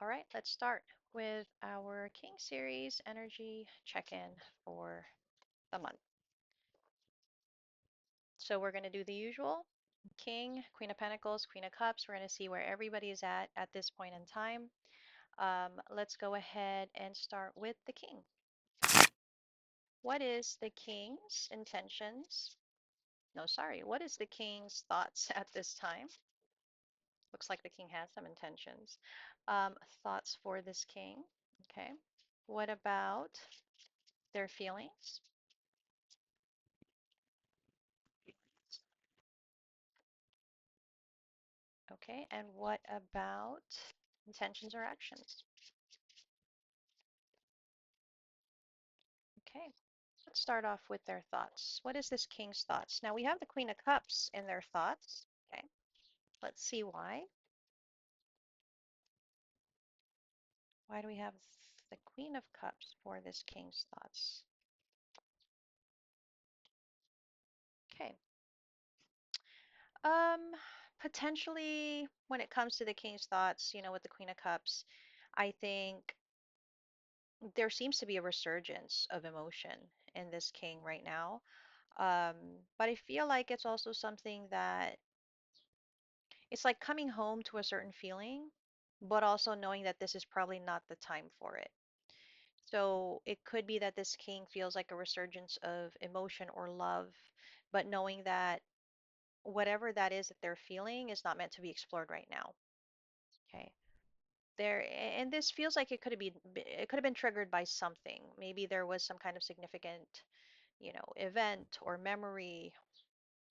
All right, let's start with our King series energy check-in for the month. So we're going to do the usual King, Queen of Pentacles, Queen of Cups. We're going to see where everybody is at this point in time. Let's go ahead and start with the King. What is the King's intentions? No, sorry. What is the King's thoughts at this time? Looks like the King has some intentions. Thoughts for this King. Okay. What about their feelings? Okay, and what about intentions or actions? Okay, let's start off with their thoughts. What is this King's thoughts? Now we have the Queen of Cups in their thoughts. Okay, let's see why. Why do we have the Queen of Cups for this King's thoughts? Okay, um, potentially when it comes to the King's thoughts, with the Queen of Cups, I think there seems to be a resurgence of emotion in this King right now. Um, but I feel like it's also something that it's like coming home to a certain feeling, but also knowing that this is probably not the time for it. So it could be that this king feels like a resurgence of emotion or love, but knowing that whatever that is that they're feeling is not meant to be explored right now. Okay. And this feels like it could have been triggered by something. Maybe there was some kind of significant, event or memory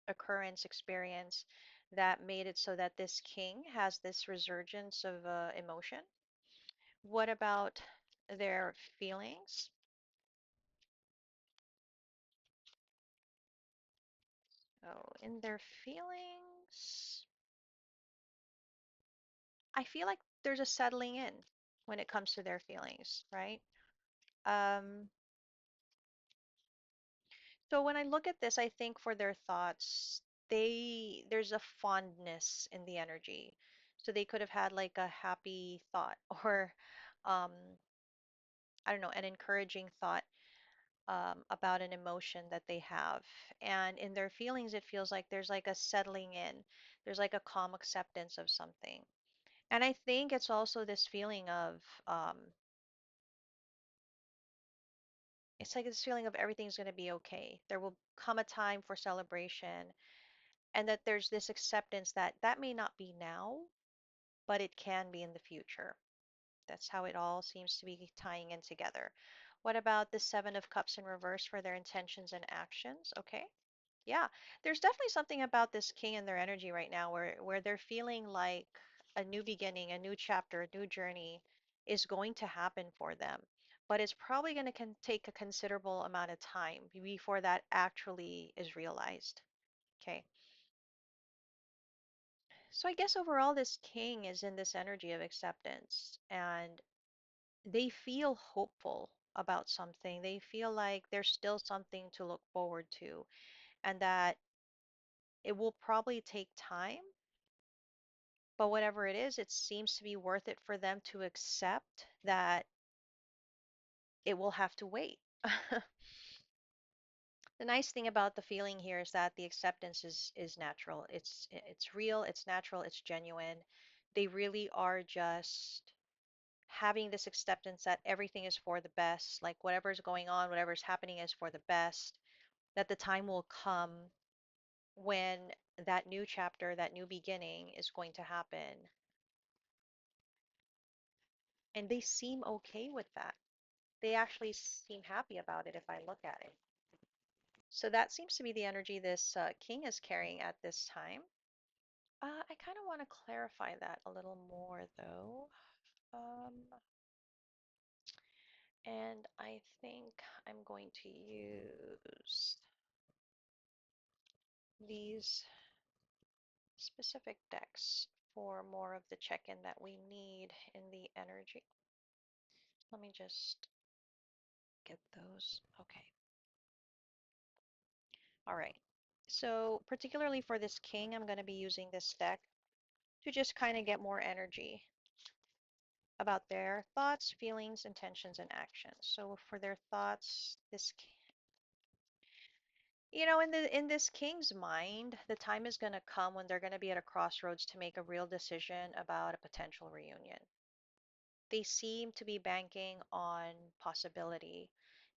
occurrence experience that made it so that this king has this resurgence of emotion. What about their feelings? Oh, in their feelings, I feel like there's a settling in when it comes to their feelings, right? Um, so when I look at this, I think for their thoughts, there's a fondness in the energy. So they could have had like a happy thought or um, I don't know, an encouraging thought about an emotion that they have. And in their feelings, it feels like there's like a settling in, there's like a calm acceptance of something. And I think it's also this feeling of, um, it's like this feeling of everything's going to be okay. There will come a time for celebration, and that there's this acceptance that that may not be now, but it can be in the future. That's how it all seems to be tying in together. What about the Seven of Cups in reverse for their intentions and actions? Okay. Yeah, there's definitely something about this king and their energy right now where they're feeling like a new beginning, a new chapter, a new journey is going to happen for them. But it's probably going to take a considerable amount of time before that actually is realized. Okay. So I guess overall this king is in this energy of acceptance and they feel hopeful about something. They feel like there's still something to look forward to and that it will probably take time. But whatever it is, it seems to be worth it for them to accept that it will have to wait. The nice thing about the feeling here is that the acceptance is natural. It's real, it's natural, it's genuine. They really are just having this acceptance that everything is for the best, like whatever's going on, whatever's happening is for the best, that the time will come when that new chapter, that new beginning is going to happen. And they seem okay with that. They actually seem happy about it if I look at it. So that seems to be the energy this king is carrying at this time. I kind of want to clarify that a little more though. Um, and I think I'm going to use these specific decks for more of the check-in that we need in the energy. Let me just get those. Okay. All right. So particularly for this king, I'm going to be using this deck to just kind of get more energy. about their thoughts, feelings, intentions, and actions. So for their thoughts, in this king's mind, the time is going to come when they're going to be at a crossroads to make a real decision about a potential reunion. They seem to be banking on possibility.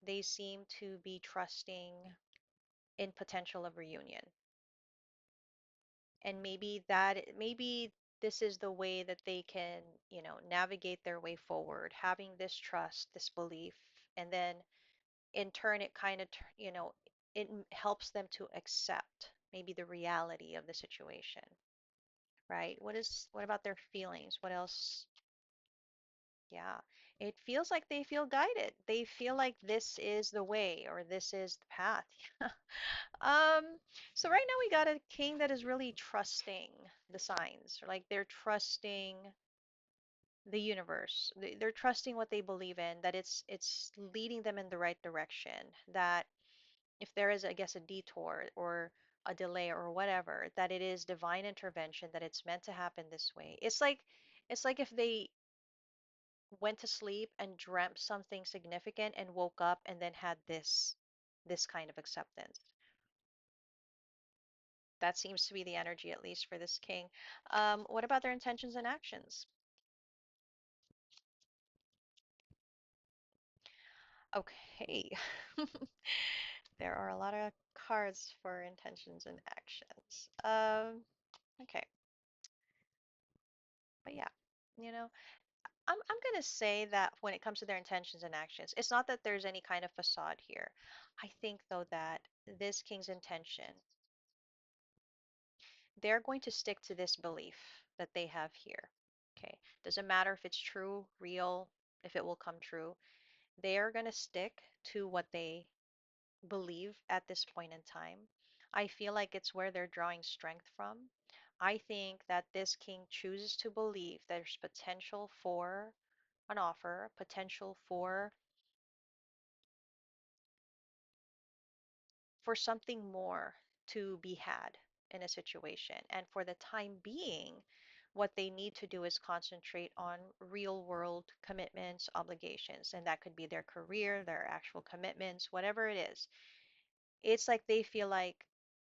They seem to be trusting in potential of reunion. And maybe this is the way that they can, navigate their way forward, having this trust, this belief, and then in turn it kind of, helps them to accept maybe the reality of the situation, right? What about their feelings? What else? Yeah, it feels like they feel guided. They feel like this is the way or this is the path. Um, so right now we got a king that is really trusting the signs. Like they're trusting the universe. They're trusting what they believe in, that it's leading them in the right direction. That if there is, I guess, a detour or a delay or whatever, that it is divine intervention, that it's meant to happen this way. It's like if they went to sleep and dreamt something significant and woke up and then had this kind of acceptance. That seems to be the energy, at least for this king. What about their intentions and actions? Okay. There are a lot of cards for intentions and actions. Okay. But yeah, you know, I'm gonna say that when it comes to their intentions and actions, it's not that there's any kind of facade here. I think though that this king's intention, they're going to stick to this belief that they have here. Okay. Doesn't matter if it's true, real, if it will come true. They are going to stick to what they believe at this point in time. I feel like it's where they're drawing strength from. I think that this king chooses to believe there's potential for an offer, potential for something more to be had in a situation. And for the time being, what they need to do is concentrate on real world commitments, obligations, and that could be their career, their actual commitments, whatever it is. It's like they feel like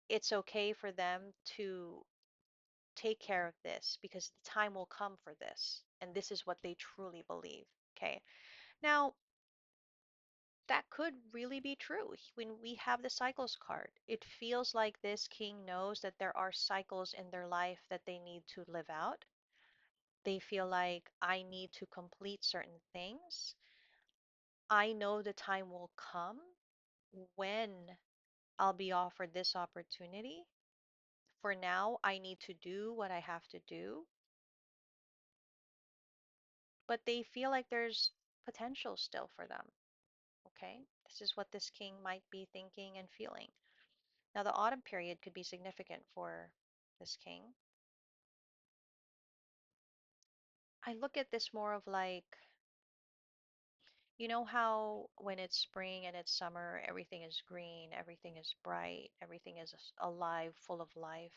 it's okay for them to take care of this because the time will come for this. And this is what they truly believe. Okay. Now, that could really be true. When we have the cycles card, it feels like this king knows that there are cycles in their life that they need to live out. They feel like I need to complete certain things. I know the time will come when I'll be offered this opportunity. For now, I need to do what I have to do, but they feel like there's potential still for them. Okay? This is what this king might be thinking and feeling. Now, the autumn period could be significant for this king. I look at this more of like, you know how when it's spring and it's summer, everything is green, everything is bright, everything is alive, full of life,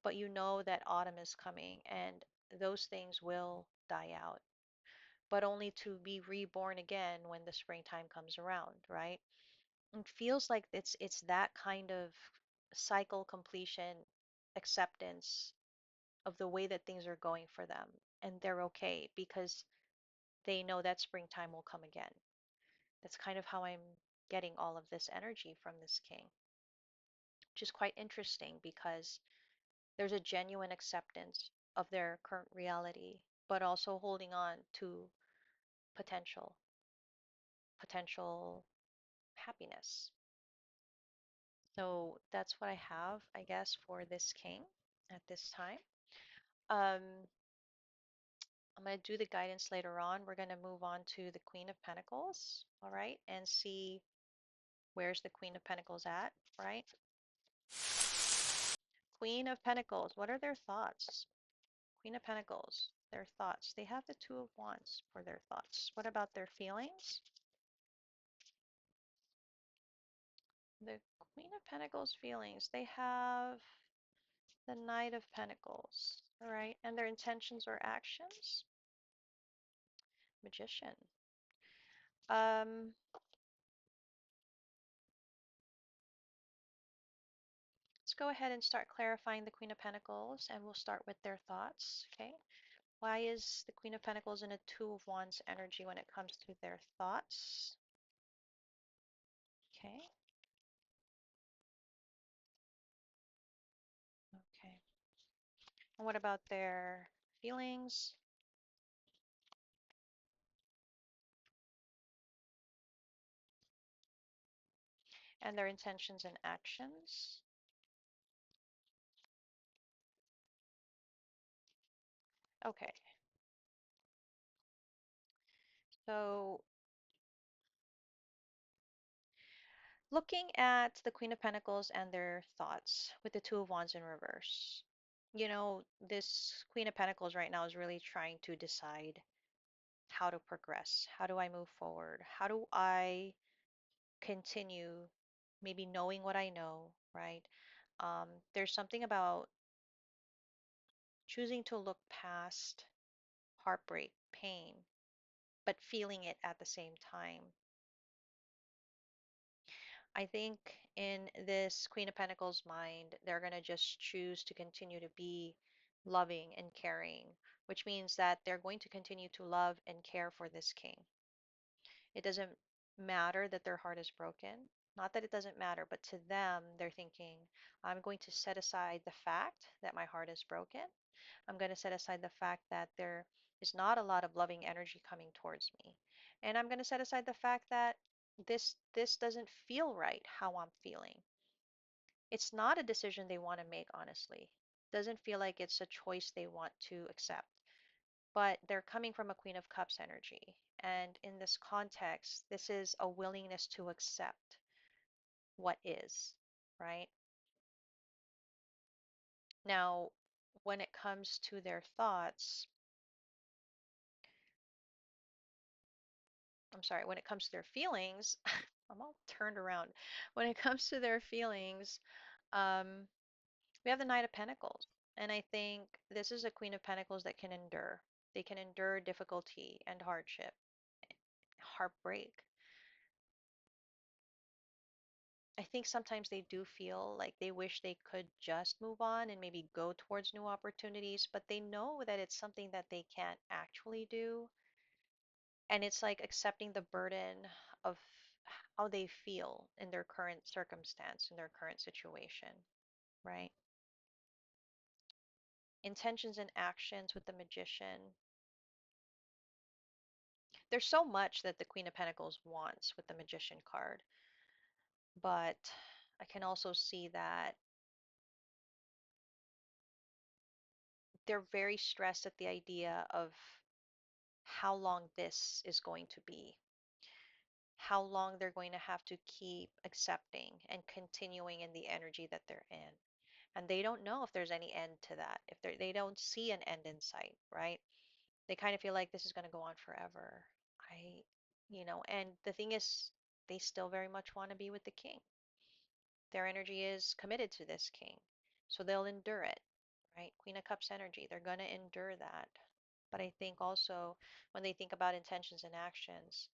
but you know that autumn is coming and those things will die out, but only to be reborn again when the springtime comes around, right? It feels like it's that kind of cycle completion, acceptance of the way that things are going for them, and they're okay because they know that springtime will come again. That's kind of how I'm getting all of this energy from this king, which is quite interesting because there's a genuine acceptance of their current reality, but also holding on to potential, potential happiness. So that's what I have, I guess, for this king at this time. Um, I'm going to do the guidance later on. We're going to move on to the Queen of Pentacles, all right, and see where's the Queen of Pentacles at, right? Queen of Pentacles, what are their thoughts? Queen of Pentacles, their thoughts. They have the Two of Wands for their thoughts. What about their feelings? The Queen of Pentacles feelings, they have the Knight of Pentacles, all right, and their intentions or actions. Magician. Um, let's go ahead and start clarifying the Queen of Pentacles, and we'll start with their thoughts. Okay. Why is the Queen of Pentacles in a Two of Wands energy when it comes to their thoughts? Okay. Okay. And what about their feelings and their intentions and actions? Okay. So looking at the Queen of Pentacles and their thoughts with the Two of Wands in reverse. This Queen of Pentacles right now is really trying to decide how to progress. How do I move forward? How do I continue maybe knowing what I know, right? There's something about choosing to look past heartbreak, pain, but feeling it at the same time. I think in this Queen of Pentacles mind, they're going to just choose to continue to be loving and caring, which means that they're going to continue to love and care for this king. It doesn't matter that their heart is broken. Not that it doesn't matter, but to them, they're thinking, I'm going to set aside the fact that my heart is broken. I'm going to set aside the fact that there is not a lot of loving energy coming towards me. And I'm going to set aside the fact that this doesn't feel right how I'm feeling. It's not a decision they want to make, honestly. Doesn't feel like it's a choice they want to accept. But they're coming from a Queen of Cups energy. And in this context, this is a willingness to accept what is, right? Now, when it comes to their thoughts, I'm sorry, when it comes to their feelings, I'm all turned around. When it comes to their feelings, um, we have the Knight of Pentacles. And I think this is a Queen of Pentacles that can endure. They can endure difficulty and hardship, heartbreak. I think sometimes they do feel like they wish they could just move on and maybe go towards new opportunities, but they know that it's something that they can't actually do. And it's like accepting the burden of how they feel in their current circumstance, in their current situation, right? Intentions and actions with the Magician. There's so much that the Queen of Pentacles wants with the Magician card, but I can also see that they're very stressed at the idea of how long this is going to be, how long they're going to have to keep accepting and continuing in the energy that they're in. And they don't know if there's any end to that, if they don't see an end in sight, right? They kind of feel like this is going to go on forever. And the thing is, they still very much want to be with the king. Their energy is committed to this king. So they'll endure it, right? Queen of Cups energy, they're going to endure that. But I think also when they think about intentions and actions,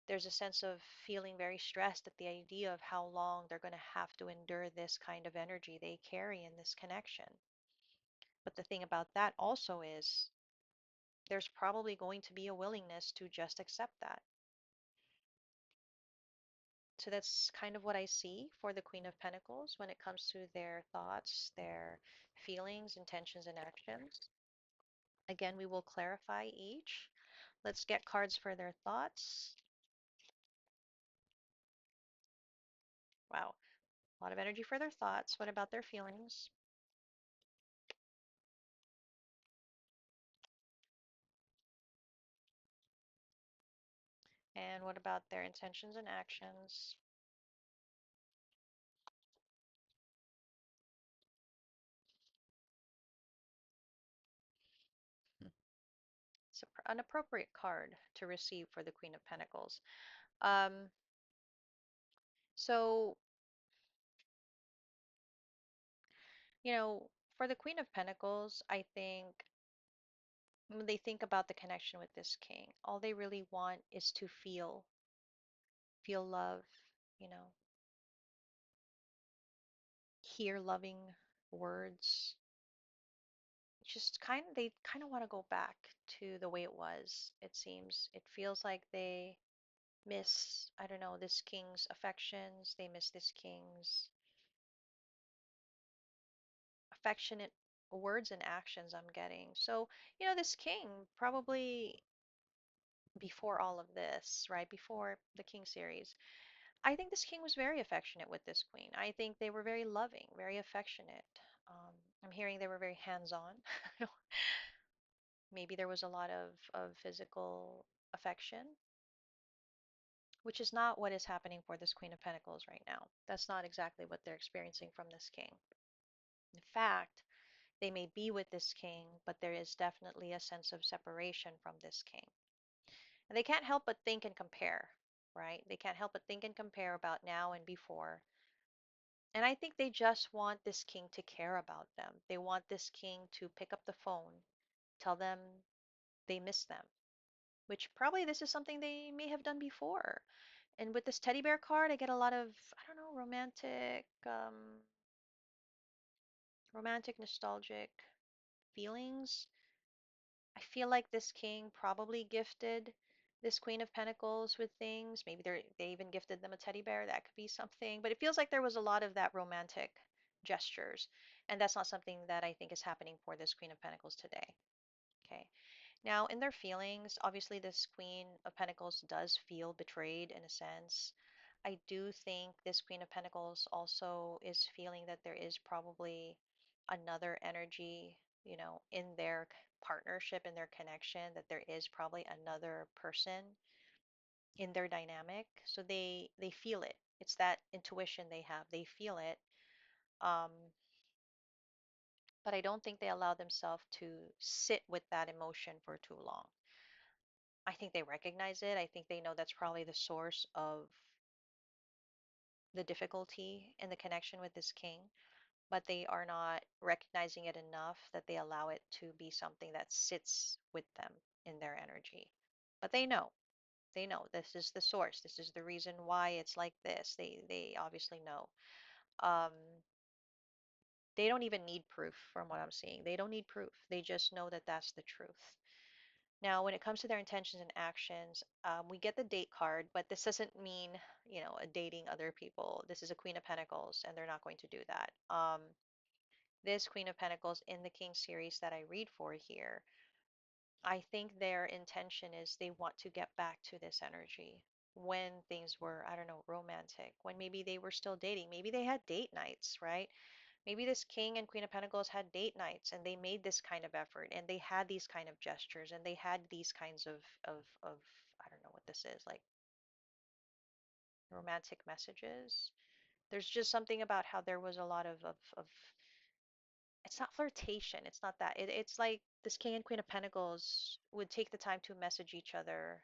there's a sense of feeling very stressed at the idea of how long they're going to have to endure this kind of energy they carry in this connection. But the thing about that also is there's probably going to be a willingness to just accept that. So that's kind of what I see for the Queen of Pentacles when it comes to their thoughts, their feelings, intentions, and actions. Again, we will clarify each. Let's get cards for their thoughts. Wow, a lot of energy for their thoughts. What about their feelings? And what about their intentions and actions? It's an appropriate card to receive for the Queen of Pentacles. Um, so, you know, for the Queen of Pentacles, I think when they think about the connection with this king, all they really want is to feel love, you know, hear loving words. Just they kind of want to go back to the way it was, it seems. It feels like they miss, I don't know, this king's affections. They miss this king's affectionate words and actions, I'm getting. So, this king probably before all of this, right? Before the king series, I think this king was very affectionate with this queen. I think they were very loving, very affectionate. Um, I'm hearing they were very hands-on. Maybe there was a lot of physical affection, which is not what is happening for this Queen of Pentacles right now. That's not exactly what they're experiencing from this king. In fact, they may be with this king, but there is definitely a sense of separation from this king. And they can't help but think and compare, right? They can't help but think and compare about now and before. And I think they just want this king to care about them. They want this king to pick up the phone, tell them they miss them, which probably this is something they may have done before. And with this teddy bear card, I get a lot of, I don't know, romantic, nostalgic feelings. I feel like this king probably gifted this Queen of Pentacles with things. Maybe they even gifted them a teddy bear. That could be something. But it feels like there was a lot of that romantic gestures. And that's not something that I think is happening for this Queen of Pentacles today. Okay. Now, in their feelings, obviously, this Queen of Pentacles does feel betrayed in a sense. I do think this Queen of Pentacles also is feeling that there is probably another energy, in their partnership, in their connection, that there is probably another person in their dynamic. So they feel it. It's that intuition they have. They feel it. Um, but I don't think they allow themselves to sit with that emotion for too long. I think they recognize it. I think they know that's probably the source of the difficulty in the connection with this king, but they are not recognizing it enough that they allow it to be something that sits with them in their energy. But they know this is the source. This is the reason why it's like this. They obviously know. Um, they don't even need proof from what I'm seeing. They don't need proof. They just know that that's the truth. Now, when it comes to their intentions and actions, we get the date card, but this doesn't mean, dating other people. This is a Queen of Pentacles, and they're not going to do that. This Queen of Pentacles in the King series that I read for here, I think their intention is they want to get back to this energy when things were, I don't know, romantic, when maybe they were still dating. Maybe they had date nights, right? Maybe this King and Queen of Pentacles had date nights and they made this kind of effort and they had these kind of gestures and they had these kinds of I don't know what this is, like romantic messages. There's just something about how there was a lot of it's not flirtation, it's not that. It's like this King and Queen of Pentacles would take the time to message each other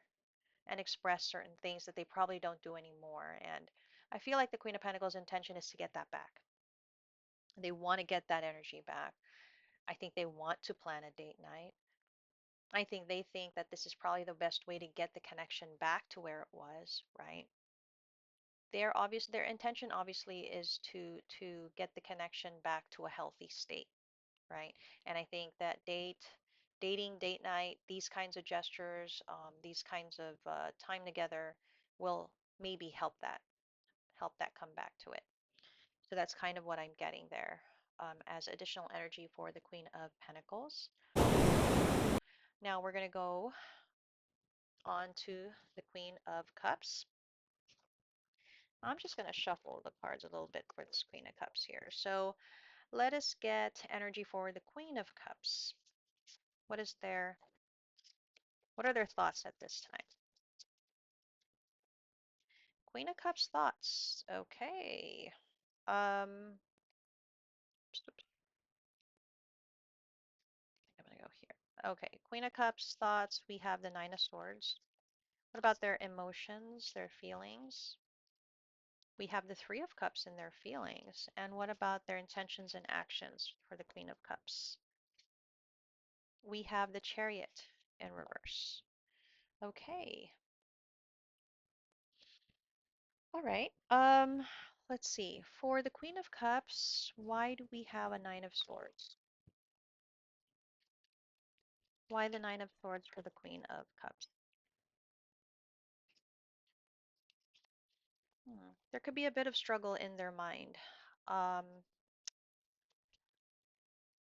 and express certain things that they probably don't do anymore. And I feel like the Queen of Pentacles' intention is to get that back. They want to get that energy back. I think they want to plan a date night. I think they think that this is probably the best way to get the connection back to where it was, right? Their intention obviously is to get the connection back to a healthy state, right? And I think that dating, date night, these kinds of gestures, these kinds of time together will maybe help that come back to it. So that's kind of what I'm getting there as additional energy for the Queen of Pentacles. Now we're going to go on to the Queen of Cups. I'm just going to shuffle the cards a little bit for this Queen of Cups here. So let us get energy for the Queen of Cups. What is what are their thoughts at this time? Queen of Cups thoughts. Okay. Um, I'm gonna go here. Okay, Queen of Cups thoughts. We have the Nine of Swords. What about their emotions, their feelings? We have the Three of Cups in their feelings. And what about their intentions and actions for the Queen of Cups? we have the Chariot in reverse. Okay. All right. Let's see. For the Queen of Cups, why do we have a Nine of Swords? Why the Nine of Swords for the Queen of Cups? There could be a bit of struggle in their mind um,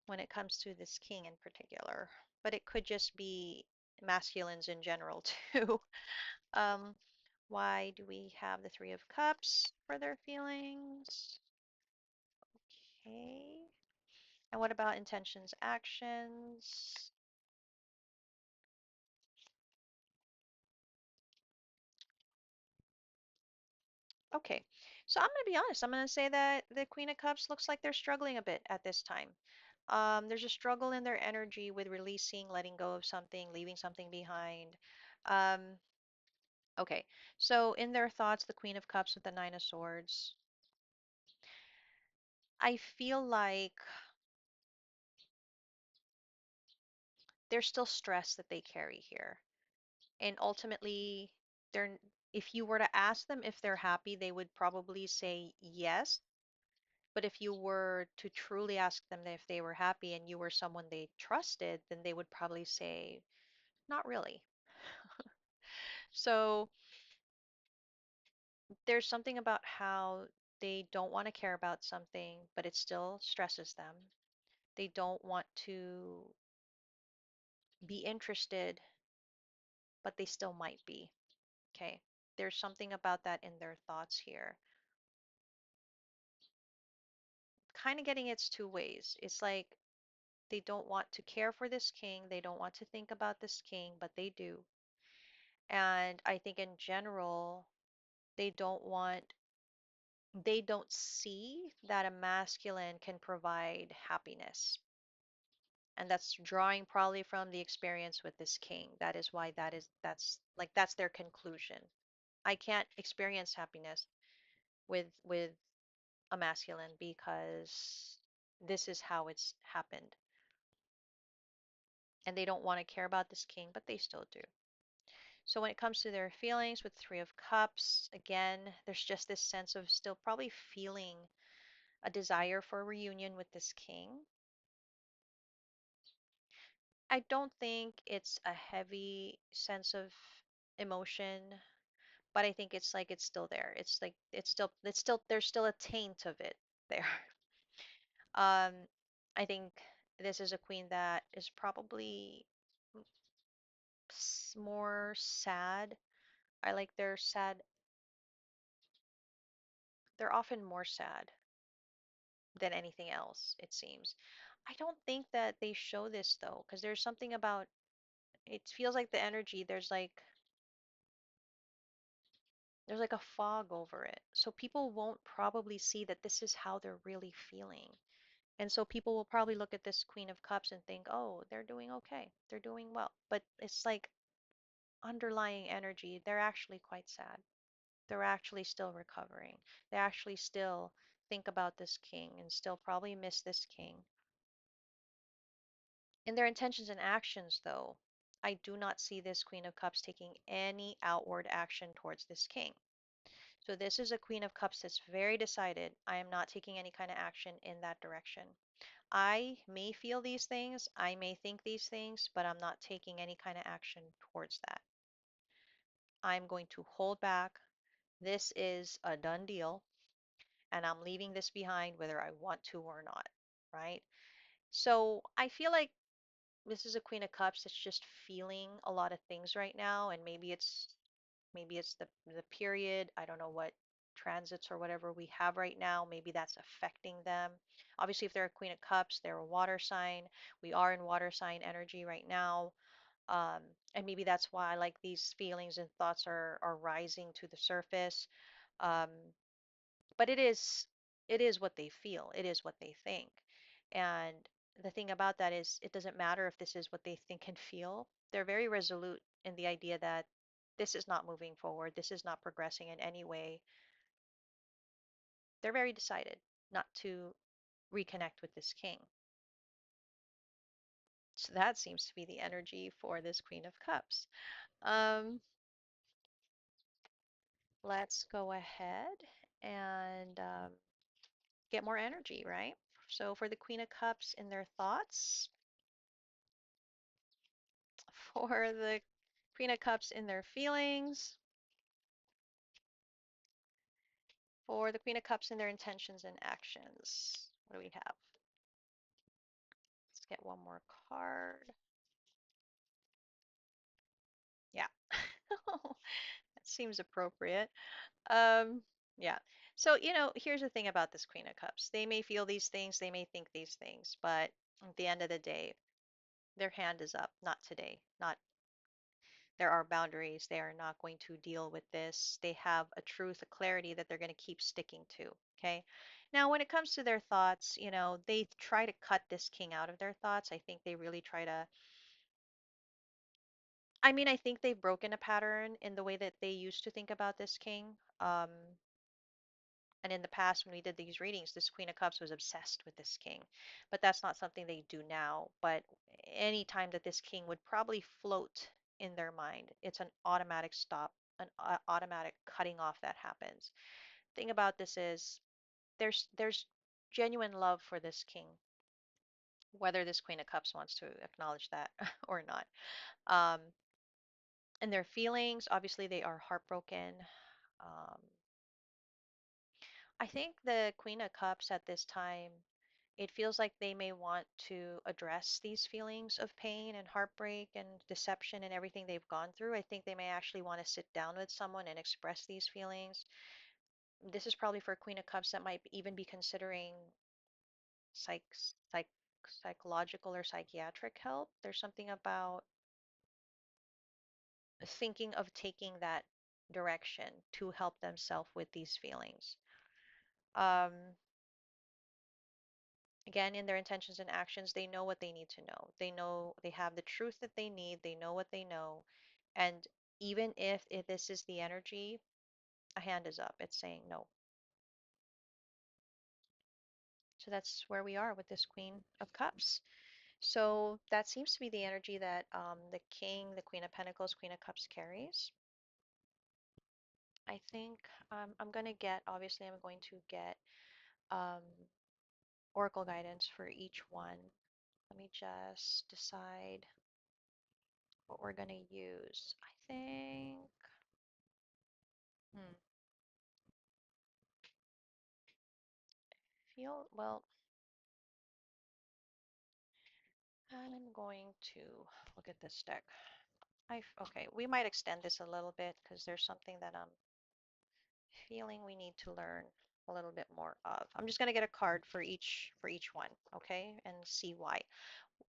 when it comes to this king in particular, but it could just be masculines in general too. Um, why do we have the Three of Cups for their feelings? Okay. And what about intentions, actions? Okay, so I'm going to be honest. I'm going to say that the Queen of Cups looks like they're struggling a bit at this time. There's a struggle in their energy with releasing, letting go of something, leaving something behind. Um, okay, so in their thoughts, the Queen of Cups with the Nine of Swords, I feel like there's still stress that they carry here. And ultimately, they're, if you were to ask them if they're happy, they would probably say yes. But if you were to truly ask them if they were happy and you were someone they trusted, then they would probably say, not really. So there's something about how they don't want to care about something, but it still stresses them. They don't want to be interested, but they still might be. Okay. There's something about that in their thoughts here. Kind of getting it's two ways. It's like they don't want to care for this king, they don't want to think about this king, but they do. And I think in general, they don't want, they don't see that a masculine can provide happiness. And that's drawing probably from the experience with this king. That is why that's like that's their conclusion. I can't experience happiness with a masculine because this is how it's happened. And they don't want to care about this king, but they still do. So when it comes to their feelings with Three of Cups, again, there's just this sense of still probably feeling a desire for a reunion with this king. I don't think it's a heavy sense of emotion, but I think it's like it's still there. It's like it's still there's still a taint of it there. Um, I think this is a queen that is probably more sad. I like their sad, they're often more sad than anything else, it seems. I don't think that they show this though, because there's something about it feels like the energy, there's like a fog over it. So people won't probably see that this is how they're really feeling. And so people will probably look at this Queen of Cups and think, "Oh, they're doing okay. They're doing well." But it's like underlying energy, they're actually quite sad. They're actually still recovering. They actually still think about this king and still probably miss this king. In their intentions and actions, though, I do not see this Queen of Cups taking any outward action towards this king. So this is a Queen of Cups that's very decided. I am not taking any kind of action in that direction. I may feel these things, I may think these things, but I'm not taking any kind of action towards that. I'm going to hold back. This is a done deal, and I'm leaving this behind whether I want to or not, right? So I feel like this is a Queen of Cups that's just feeling a lot of things right now, and maybe it's the period. I don't know what transits or whatever we have right now. Maybe that's affecting them. Obviously, if they're a Queen of Cups, they're a water sign. We are in water sign energy right now. Um, and maybe that's why I like these feelings and thoughts are rising to the surface. Um, but it is what they feel. It is what they think. And the thing about that is it doesn't matter if this is what they think and feel. They're very resolute in the idea that this is not moving forward. This is not progressing in any way. They're very decided not to reconnect with this king. So that seems to be the energy for this Queen of Cups. Um, let's go ahead and get more energy, right? So for the Queen of Cups in their thoughts, for the Queen of Cups in their feelings, for the Queen of Cups in their intentions and actions. What do we have? Let's get one more card. Yeah, that seems appropriate. Um, yeah. So, here's the thing about this Queen of Cups. They may feel these things, they may think these things, but at the end of the day, their hand is up. Not today. Not There are boundaries. They are not going to deal with this. They have a truth, a clarity that they're going to keep sticking to. Okay. Now, when it comes to their thoughts, they try to cut this king out of their thoughts. I think they really try to. I mean, I think they've broken a pattern in the way that they used to think about this king. And in the past, when we did these readings, this Queen of Cups was obsessed with this king. But that's not something they do now. But any time that this king would probably float in their mind, it's an automatic stop, an automatic cutting off that happens. Thing about this is there's genuine love for this king, whether this Queen of Cups wants to acknowledge that or not. Um, and their feelings, obviously, they are heartbroken. Um, I think the Queen of Cups at this time, it feels like they may want to address these feelings of pain and heartbreak and deception and everything they've gone through. I think they may actually want to sit down with someone and express these feelings. This is probably for Queen of Cups that might even be considering psych, psych, psychological or psychiatric help. There's something about thinking of taking that direction to help themselves with these feelings. Um, Again, in their intentions and actions, they know what they need to know. They know they have the truth that they need. They know what they know. And even if this is the energy, a hand is up. It's saying no. So that's where we are with this Queen of Cups. So that seems to be the energy that the King, the Queen of Pentacles, Queen of Cups carries. I think obviously, I'm going to get um, oracle guidance for each one. Let me just decide what we're going to use. I think, hmm, well, I'm going to look at this deck. Okay, we might extend this a little bit because there's something that I'm feeling we need to learn a little bit more of. I'm just going to get a card for each one, okay, and see why.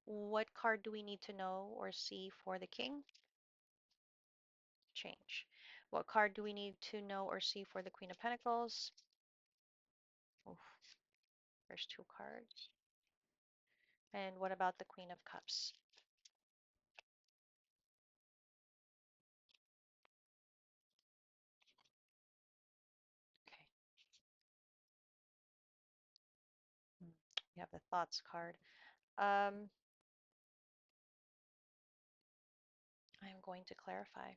What card do we need to know or see for the king? Change. What card do we need to know or see for the Queen of Pentacles? Oof, there's two cards. And what about the Queen of Cups? Okay. You have the Thoughts card. Um, I'm going to clarify.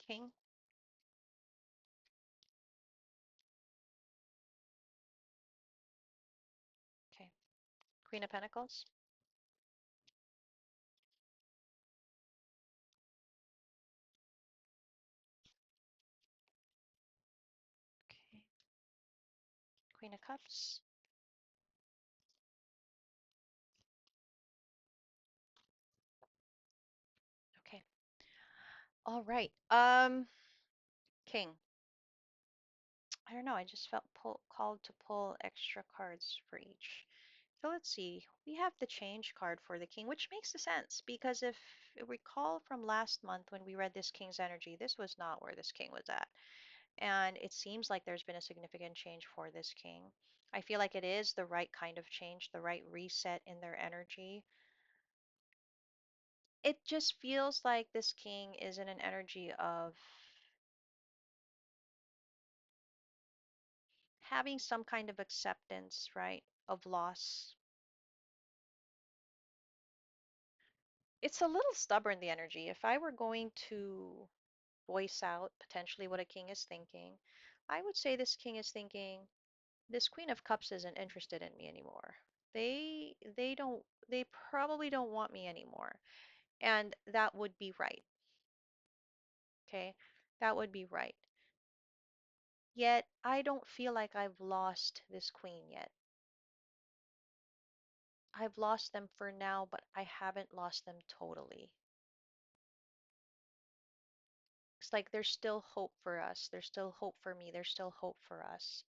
King. Okay. Queen of Pentacles. Okay. Queen of Cups. Okay. All right. King. I don't know. I just felt called to pull extra cards for each. So let's see. We have the change card for the king, which makes sense because if you recall from last month when we read this king's energy, this was not where this king was at. And it seems like there's been a significant change for this king. I feel like it is the right kind of change, the right reset in their energy. It just feels like this king is in an energy of having some kind of acceptance, right, of loss. It's a little stubborn, the energy. If I were going to voice out potentially what a king is thinking, I would say this king is thinking, this Queen of Cups isn't interested in me anymore. They probably don't want me anymore. And that would be right. Okay? That would be right. Yet I don't feel like I've lost this queen yet. I've lost them for now, but I haven't lost them totally. It's like there's still hope for us. There's still hope for me. There's still hope for us.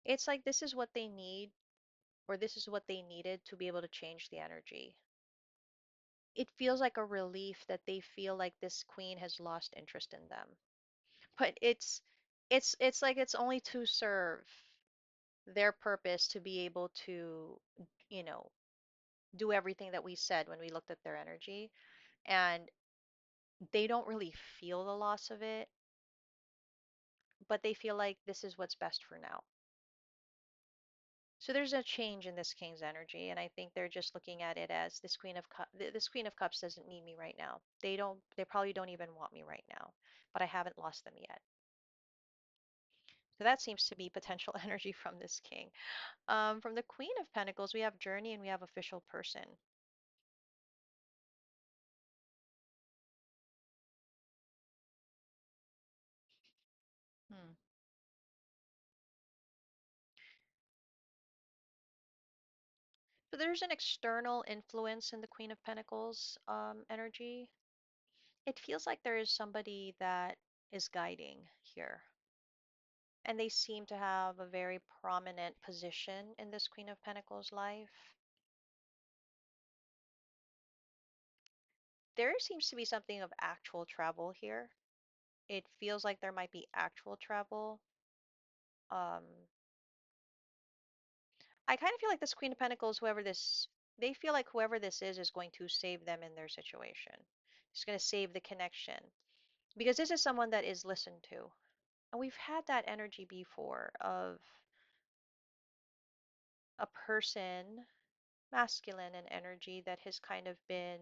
It's like this is what they need, or this is what they needed to be able to change the energy. It feels like a relief that they feel like this queen has lost interest in them. But it's like it's only to serve their purpose to be able to, you know, do everything that we said when we looked at their energy. And they don't really feel the loss of it, but they feel like this is what's best for now. So there's a change in this king's energy, and I think they're just looking at it as this queen of cups doesn't need me right now. They probably don't even want me right now, but I haven't lost them yet. So that seems to be potential energy from this king. From the Queen of Pentacles, we have journey and we have official person. Hmm. So there's an external influence in the Queen of Pentacles energy. It feels like there is somebody that is guiding here. And they seem to have a very prominent position in this Queen of Pentacles life. There seems to be something of actual travel here. It feels like there might be actual travel. Um, I kind of feel like this Queen of Pentacles, they feel like whoever this is going to save them in their situation. It's going to save the connection. Because this is someone that is listened to. And we've had that energy before of a person, masculine in energy, that has kind of been,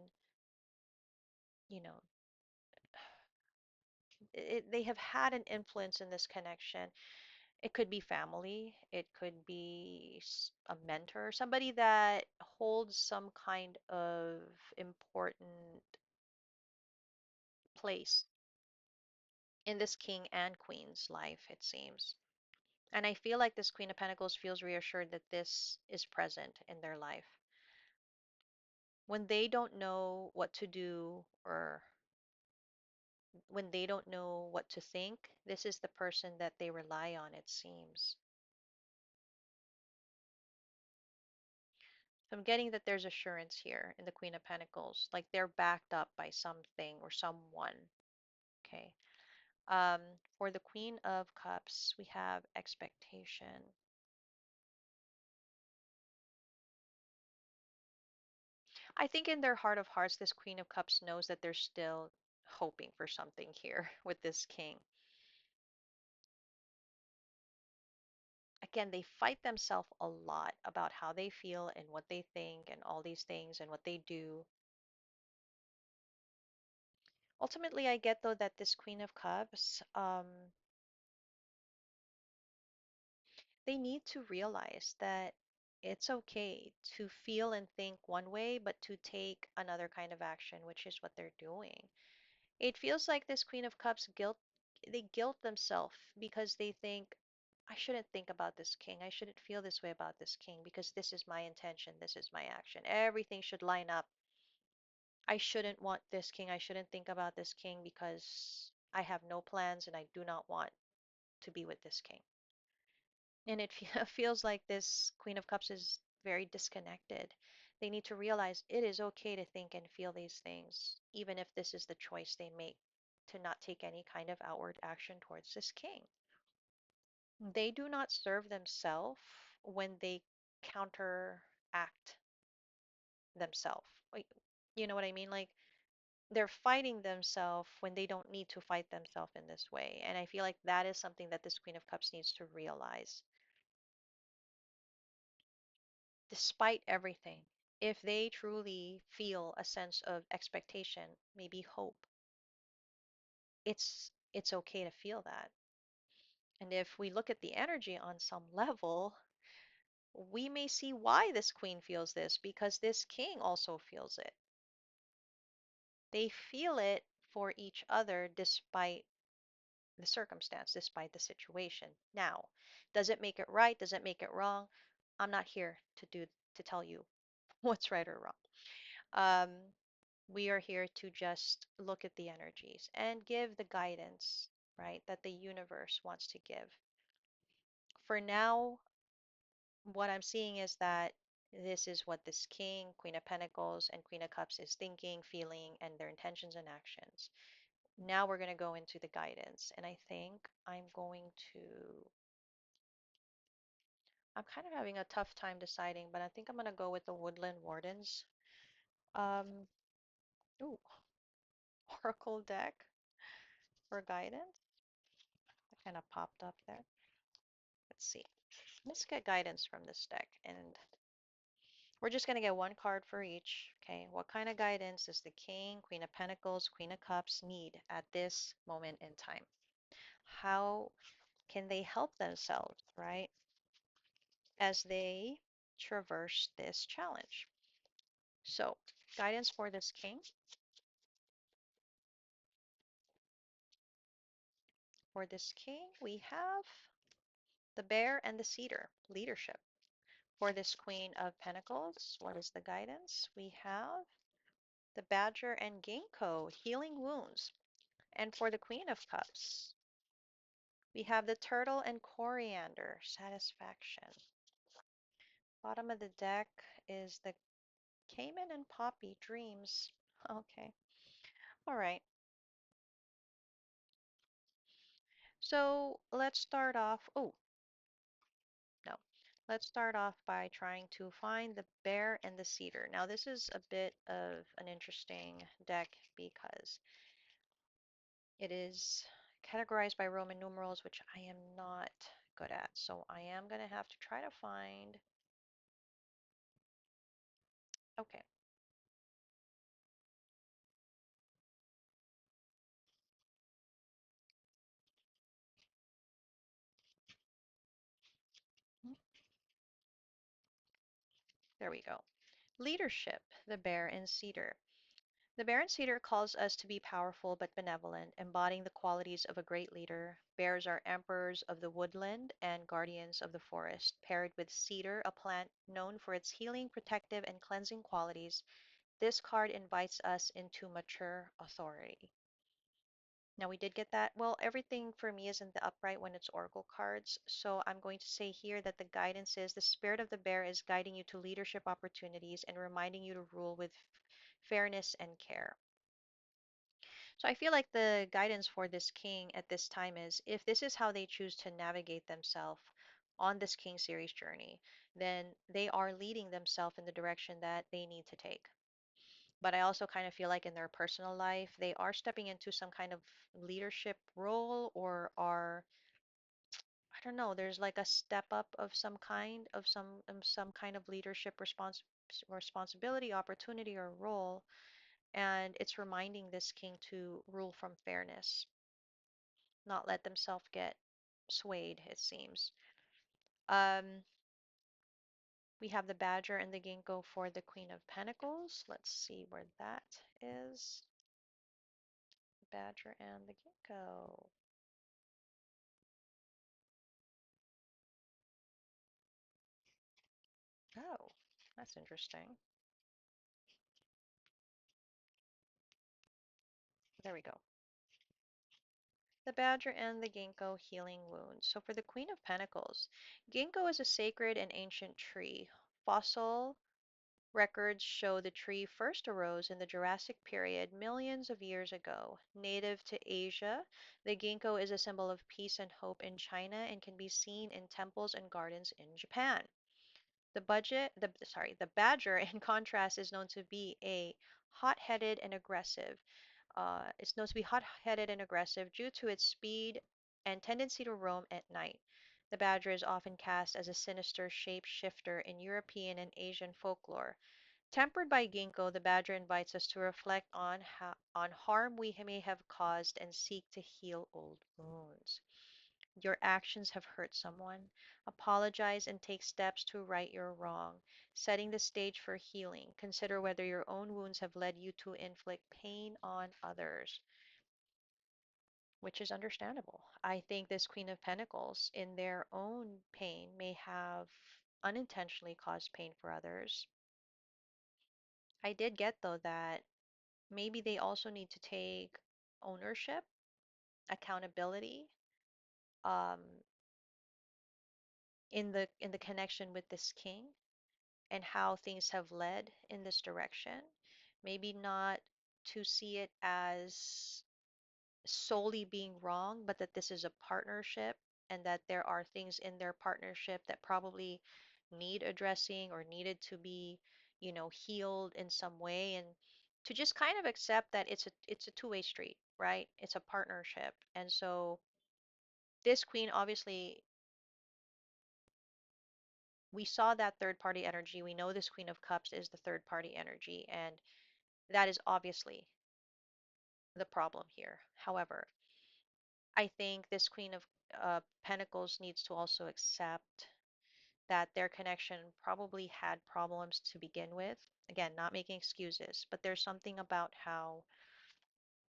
you know, they have had an influence in this connection. It could be family, it could be a mentor, somebody that holds some kind of important place in this king and queen's life, it seems. And I feel like this Queen of Pentacles feels reassured that this is present in their life. When they don't know what to do or when they don't know what to think, this is the person that they rely on, it seems. So I'm getting that there's assurance here in the Queen of Pentacles, like they're backed up by something or someone. Okay. Um, for the Queen of Cups, we have expectation. I think in their heart of hearts, this Queen of Cups knows that they're still hoping for something here with this king. Again, they fight themselves a lot about how they feel and what they think and all these things and what they do. Ultimately, I get though that this Queen of Cups, they need to realize that it's okay to feel and think one way, but to take another kind of action, which is what they're doing. It feels like this Queen of Cups they guilt themselves because they think, I shouldn't think about this king. I shouldn't feel this way about this king because this is my intention. This is my action. Everything should line up. I shouldn't want this king. I shouldn't think about this king because I have no plans and I do not want to be with this king. And it feels like this Queen of Cups is very disconnected. They need to realize it is okay to think and feel these things, even if this is the choice they make to not take any kind of outward action towards this king. They do not serve themselves when they counteract themselves. You know what I mean? Like they're fighting themselves when they don't need to fight themselves in this way. And I feel like that is something that this Queen of Cups needs to realize. despite everything, if they truly feel a sense of expectation, maybe hope, it's okay to feel that. And if we look at the energy on some level, we may see why this queen feels this because this king also feels it. They feel it for each other despite the circumstance, despite the situation. Now, does it make it right? Does it make it wrong? I'm not here to tell you what's right or wrong. Um, we are here to just look at the energies and give the guidance, right, that the universe wants to give. For now, what I'm seeing is that this is what this King, Queen of Pentacles, and Queen of Cups is thinking, feeling, and their intentions and actions. Now we're going to go into the guidance, and I think I'm going to. I'm kind of having a tough time deciding, but I think I'm going to go with the Woodland Wardens. Um, ooh, Oracle deck for guidance. That kind of popped up there. Let's see. Let's get guidance from this deck, and we're just going to get one card for each. Okay, what kind of guidance does the King, Queen of Pentacles, Queen of Cups need at this moment in time? How can they help themselves, right, as they traverse this challenge? So, guidance for this King. For this King, we have the Bear and the Cedar, leadership. For this Queen of Pentacles, what is the guidance? We have the Badger and Ginkgo, healing wounds. And for the Queen of Cups, we have the Turtle and Coriander, satisfaction. Bottom of the deck is the Cayman and Poppy, dreams. Okay, all right. So let's start off. Oh, no. Let's start off by trying to find the Bear and the Cedar. Now, this is a bit of an interesting deck because it is categorized by Roman numerals, which I am not good at. So I am going to have to try to find. Okay. There we go. Leadership, the Bear and Cedar. The Bear and Cedar calls us to be powerful but benevolent, embodying the qualities of a great leader. Bears are emperors of the woodland and guardians of the forest, paired with cedar, a plant known for its healing, protective, and cleansing qualities. This card invites us into mature authority. Now we did get that. Well, everything for me is in the upright when it's oracle cards. So I'm going to say here that the guidance is the spirit of the bear is guiding you to leadership opportunities and reminding you to rule with fairness and care. So I feel like the guidance for this king at this time is if this is how they choose to navigate themselves on this king series journey, then they are leading themselves in the direction that they need to take. But I also kind of feel like in their personal life, they are stepping into some kind of leadership role or are, I don't know, there's like a step up of some kind of leadership responsibility, opportunity, or role. And it's reminding this king to rule from fairness, not let themselves get swayed, it seems. Um, we have the Badger and the Ginkgo for the Queen of Pentacles. Let's see where that is. Badger and the Ginkgo. Oh, that's interesting. There we go. The Badger and the Ginkgo healing wounds. So for the Queen of Pentacles, Ginkgo is a sacred and ancient tree. Fossil records show the tree first arose in the Jurassic period millions of years ago. Native to Asia, the ginkgo is a symbol of peace and hope in China and can be seen in temples and gardens in Japan. The badger, in contrast, is known to be hot-headed and aggressive. It's known to be hot-headed and aggressive due to its speed and tendency to roam at night. The badger is often cast as a sinister shapeshifter in European and Asian folklore. Tempered by ginkgo, the badger invites us to reflect on harm we may have caused and seek to heal old wounds. Your actions have hurt someone. Apologize and take steps to right your wrong, setting the stage for healing. Consider whether your own wounds have led you to inflict pain on others, which is understandable. I think this Queen of Pentacles, in their own pain, may have unintentionally caused pain for others. I did get, though, that maybe they also need to take ownership, accountability, um, in the connection with this king and how things have led in this direction. Maybe not to see it as solely being wrong, but that this is a partnership and that there are things in their partnership that probably need addressing or needed to be, healed in some way, and to just kind of accept that it's a two-way street, right? It's a partnership. And so this queen, obviously, we saw that third party energy. We know this Queen of Cups is the third party energy, and that is obviously the problem here. However, I think this Queen of Pentacles needs to also accept that their connection probably had problems to begin with. Again, not making excuses, but there's something about how,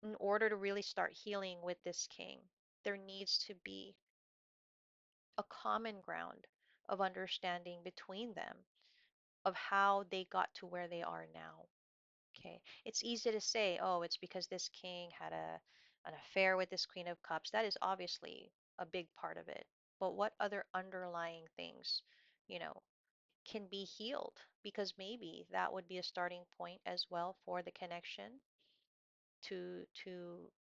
in order to really start healing with this king, there needs to be a common ground of understanding between them of how they got to where they are now. Okay. It's easy to say, oh, it's because this king had an affair with this Queen of Cups. That is obviously a big part of it. But what other underlying things, you know, can be healed? Because maybe that would be a starting point as well for the connection to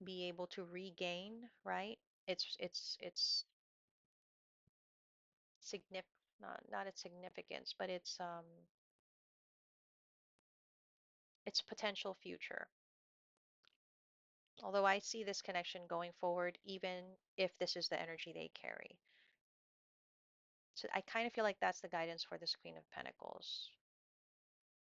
be able to regain, right? It's significant, not its significance, but its potential future. Although I see this connection going forward, even if this is the energy they carry. So I kind of feel like that's the guidance for this Queen of Pentacles.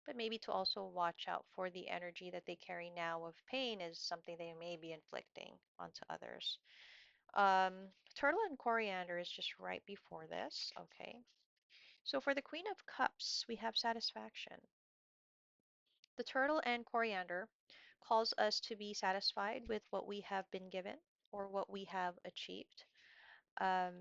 But maybe to also watch out for the energy that they carry now of pain is something they may be inflicting onto others. Turtle and Coriander is just right before this. Okay. So for the Queen of Cups, we have satisfaction. The turtle and coriander calls us to be satisfied with what we have been given or what we have achieved. Um,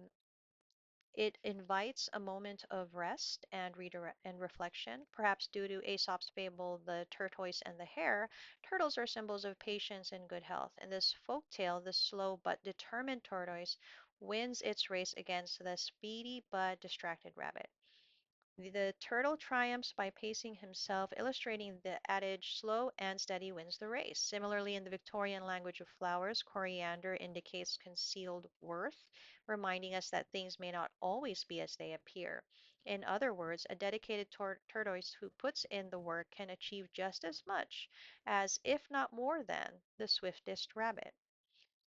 it invites a moment of rest and redirect and reflection. Perhaps due to Aesop's fable, The Tortoise and the Hare, turtles are symbols of patience and good health. In this folk tale, the slow but determined tortoise wins its race against the speedy but distracted rabbit. The turtle triumphs by pacing himself, illustrating the adage, slow and steady wins the race. Similarly, in the Victorian language of flowers, coriander indicates concealed worth, reminding us that things may not always be as they appear. In other words, a dedicated tortoise who puts in the work can achieve just as much as, if not more than, the swiftest rabbit.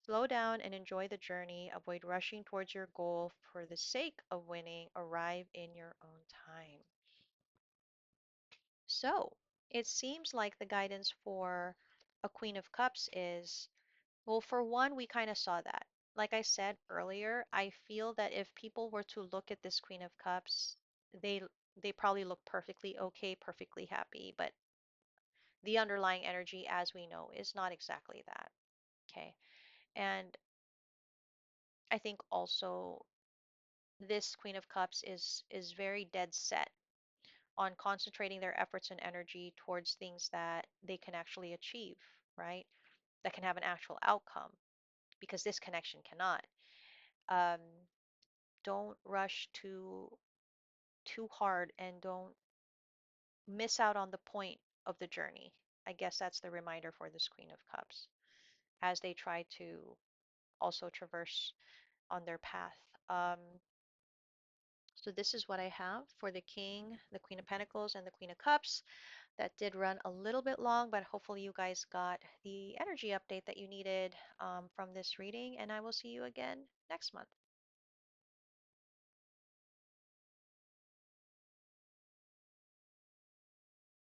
Slow down and enjoy the journey. Avoid rushing towards your goal for the sake of winning. Arrive in your own time. So, it seems like the guidance for a Queen of Cups is, well, for one, we kind of saw that. Like I said earlier, I feel that if people were to look at this Queen of Cups, they they probably look perfectly okay, perfectly happy, but the underlying energy, as we know, is not exactly that. Okay. And I think also this Queen of Cups is very dead set on concentrating their efforts and energy towards things that they can actually achieve, right? That can have an actual outcome, because this connection cannot. Um, don't rush too hard and don't miss out on the point of the journey. I guess that's the reminder for this Queen of Cups as they try to also traverse on their path. Um, so this is what I have for the King, the Queen of Pentacles, and the Queen of Cups. That did run a little bit long, but hopefully you guys got the energy update that you needed from this reading, and I will see you again next month.